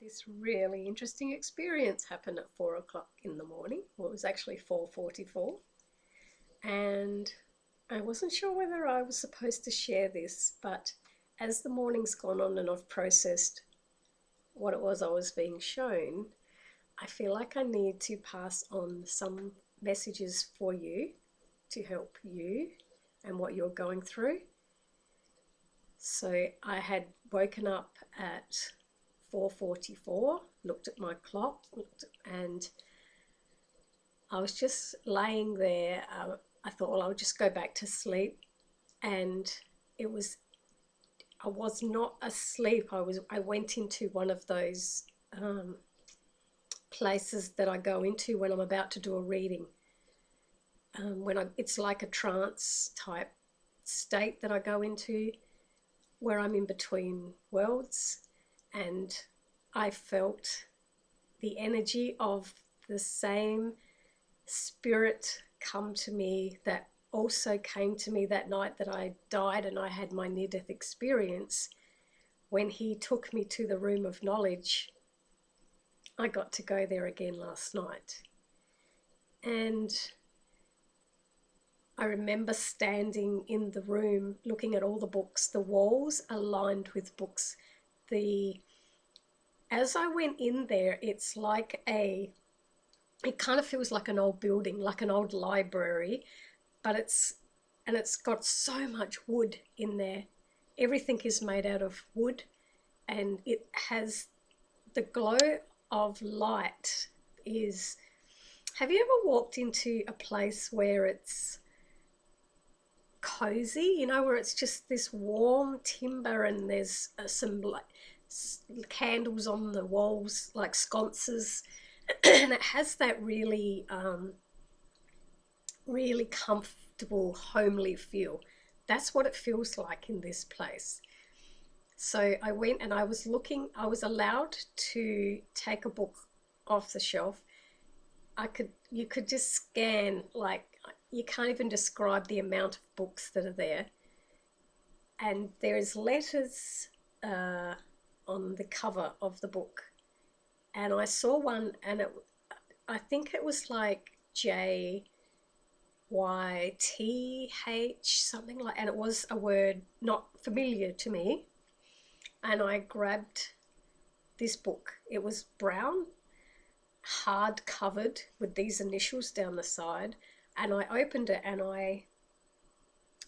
this really interesting experience happen at 4 o'clock in the morning. Well, it was actually 4:44, and I wasn't sure whether I was supposed to share this, but as the morning's gone on and I've processed what it was I was being shown, I feel like I need to pass on some messages for you to help you and what you're going through. So I had woken up at 4:44, looked at my clock, and I was just laying there. I thought, well, I'll just go back to sleep, and it was I was not asleep. I went into one of those places that I go into when I'm about to do a reading. It's like a trance type state that I go into, where I'm in between worlds, and I felt the energy of the same spirit come to me that also came to me that night that I died and I had my near-death experience. When he took me to the room of knowledge, I got to go there again last night. And I remember standing in the room looking at all the books, the walls aligned with books. As I went in there, it kind of feels like an old building, like an old library, but it's got so much wood in there. Everything is made out of wood, and it has the glow of light. Have you ever walked into a place where it's cozy, where it's just this warm timber and there's some like candles on the walls like sconces, and it has that really really comfortable homely feel. That's what it feels like in this place. So I went and I was allowed to take a book off the shelf. You could just scan, like, you can't even describe the amount of books that are there. And there's letters on the cover of the book. And I saw one, and I think it was like JYTH, something like, and it was a word not familiar to me. And I grabbed this book. It was brown, hard covered with these initials down the side. And I opened it, and I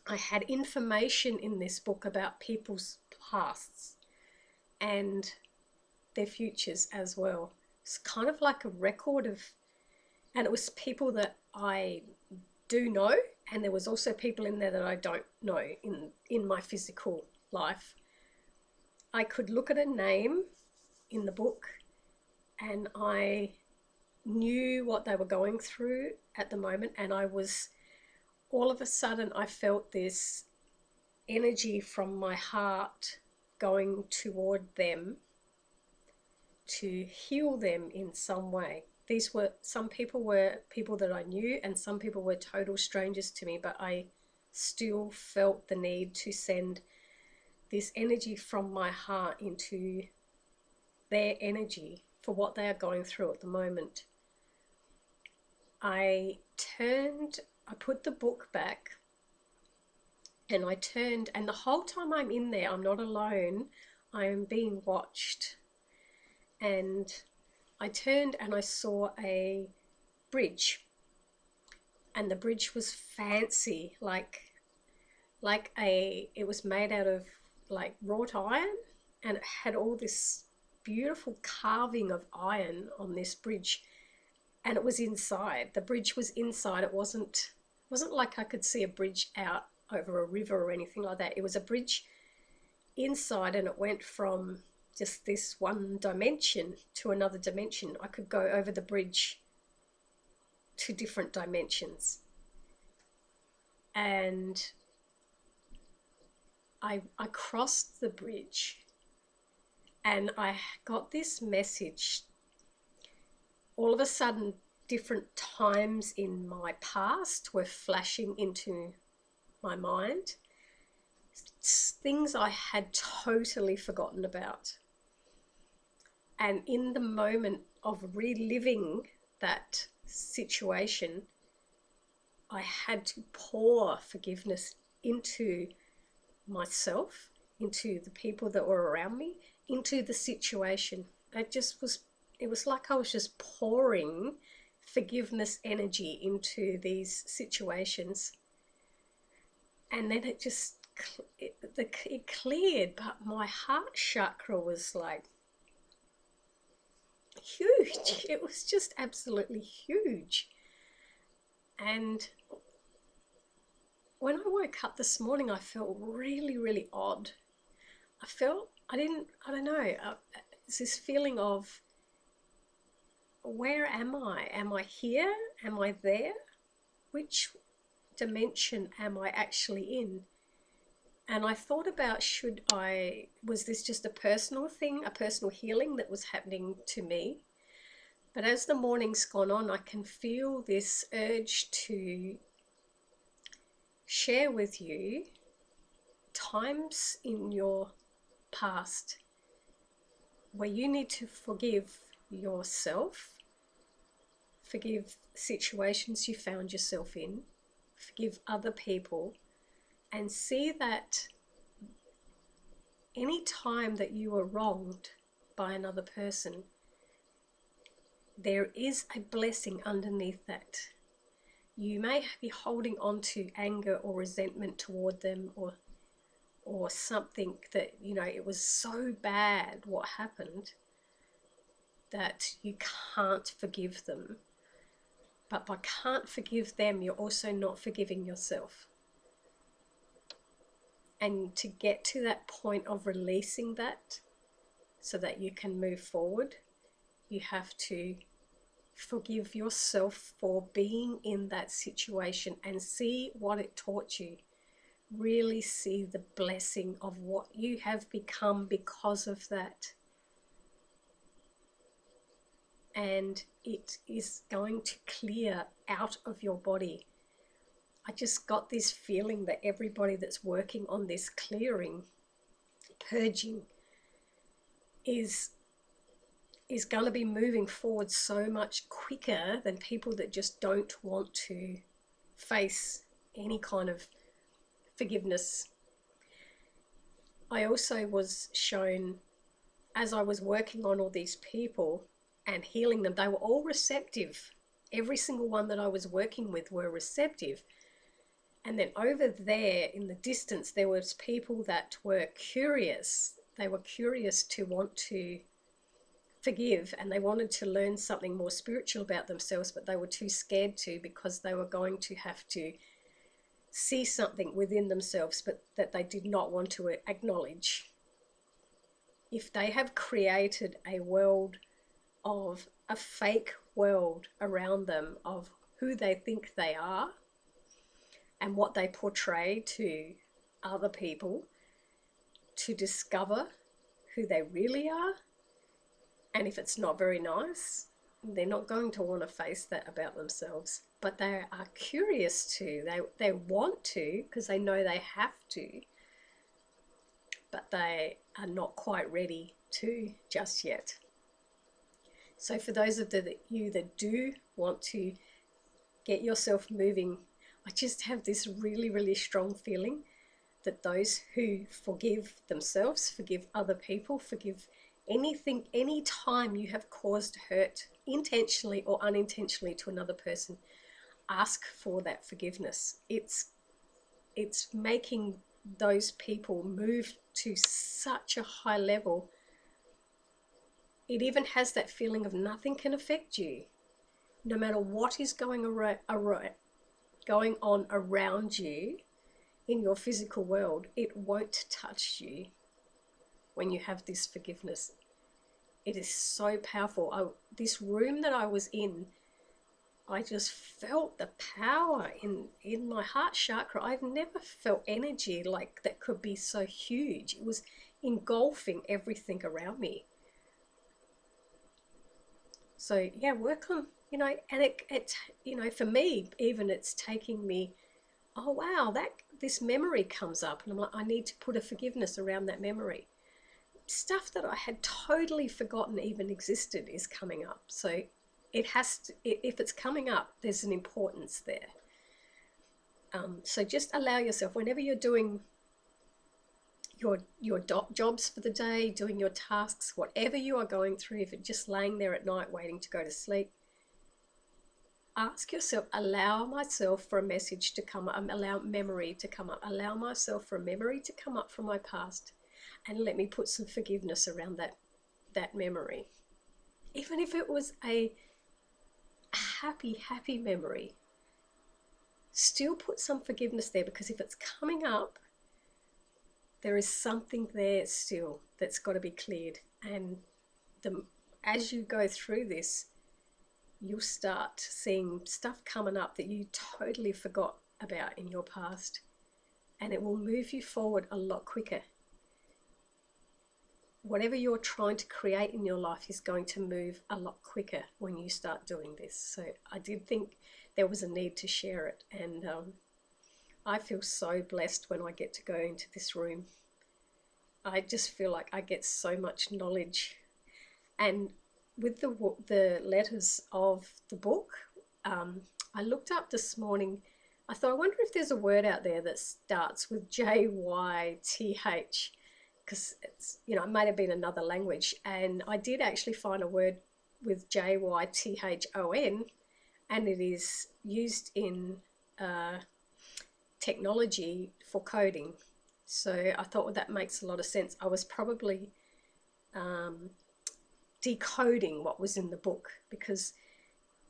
had information in this book about people's pasts and their futures as well. It's kind of like a record of, and it was people that I do know, and there was also people in there that I don't know in my physical life. I could look at a name in the book, and I knew what they were going through at the moment, and all of a sudden I felt this energy from my heart going toward them to heal them in some way. Some people were people that I knew, and some people were total strangers to me, but I still felt the need to send this energy from my heart into their energy for what they are going through at the moment. I put the book back, and I turned, and the whole time I'm in there, I'm not alone, I am being watched. And I turned and I saw a bridge, and the bridge was fancy, it was made out of like wrought iron, and it had all this beautiful carving of iron on this bridge. And it was inside. The bridge was inside. It wasn't like I could see a bridge out over a river or anything like that. It was a bridge inside, and it went from just this one dimension to another dimension. I could go over the bridge to different dimensions. And I crossed the bridge, and I got this message. All of a sudden, different times in my past were flashing into my mind. Things I had totally forgotten about. And in the moment of reliving that situation, I had to pour forgiveness into myself, into the people that were around me, into the situation. It was like I was just pouring forgiveness energy into these situations. And then it cleared, but my heart chakra was like huge. It was just absolutely huge. And when I woke up this morning, I felt really, really odd. I don't know, it's this feeling of, where am I? Am I here? Am I there? Which dimension am I actually in? And I thought about, was this just a personal thing, a personal healing that was happening to me? But as the morning's gone on, I can feel this urge to share with you times in your past where you need to forgive yourself, forgive situations you found yourself in, forgive other people, and see that any time that you were wronged by another person, there is a blessing underneath that. You may be holding on to anger or resentment toward them, or something that, it was so bad what happened that you can't forgive them. But by can't forgive them, you're also not forgiving yourself. And to get to that point of releasing that so that you can move forward, you have to forgive yourself for being in that situation and see what it taught you. Really see the blessing of what you have become because of that. And it is going to clear out of your body. I just got this feeling that everybody that's working on this clearing, purging, is going to be moving forward so much quicker than people that just don't want to face any kind of forgiveness. I also was shown, as I was working on all these people and healing them, they were all receptive. Every single one that I was working with were receptive. And then over there in the distance, there was people that were curious. They were curious to want to forgive, and they wanted to learn something more spiritual about themselves, but they were too scared to, because they were going to have to see something within themselves, but that they did not want to acknowledge. If they have created a world of a fake world around them of who they think they are and what they portray to other people, to discover who they really are, and if it's not very nice, they're not going to want to face that about themselves. But they are curious to. They want to, because they know they have to, but they are not quite ready to just yet. So for those of you that do want to get yourself moving, I just have this really, really strong feeling that those who forgive themselves, forgive other people, forgive anything, any time you have caused hurt intentionally or unintentionally to another person, ask for that forgiveness. It's making those people move to such a high level. It even has that feeling of nothing can affect you. No matter what is going on around you in your physical world, it won't touch you when you have this forgiveness. It is so powerful. This room that I was in, I just felt the power in my heart chakra. I've never felt energy like that could be so huge. It was engulfing everything around me. So yeah, work on, and it for me, even it's taking me, oh wow, this memory comes up, and I'm like, I need to put a forgiveness around that memory. stuff that I had totally forgotten even existed is coming up. So it has to, if it's coming up, there's an importance there. So just allow yourself, whenever you're doing your jobs for the day, doing your tasks, whatever you are going through, if it's just laying there at night waiting to go to sleep, ask yourself, allow myself for a message to come up, allow memory to come up, allow myself for a memory to come up from my past, and let me put some forgiveness around that memory. Even if it was a happy memory, still put some forgiveness there, because if it's coming up, there is something there still that's got to be cleared. And as you go through this, you'll start seeing stuff coming up that you totally forgot about in your past, and it will move you forward a lot quicker. Whatever you're trying to create in your life is going to move a lot quicker when you start doing this. So I did think there was a need to share it, and I feel so blessed when I get to go into this room. I just feel like I get so much knowledge. And with the letters of the book, I looked up this morning. I thought, I wonder if there's a word out there that starts with JYTH, because it's, you know, it might have been another language. And I did actually find a word with JYTHON, and it is used in technology for coding. So I thought, well, that makes a lot of sense. I was probably decoding what was in the book, because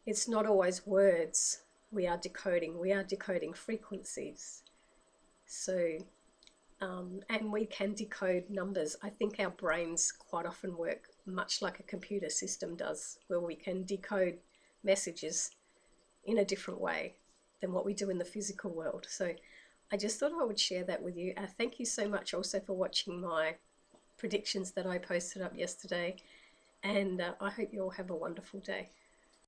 it's not always words we are decoding frequencies. So and we can decode numbers. I think our brains quite often work much like a computer system does, where we can decode messages in a different way than what we do in the physical world. So I just thought I would share that with you. Thank you so much also for watching my predictions that I posted up yesterday, and I hope you all have a wonderful day.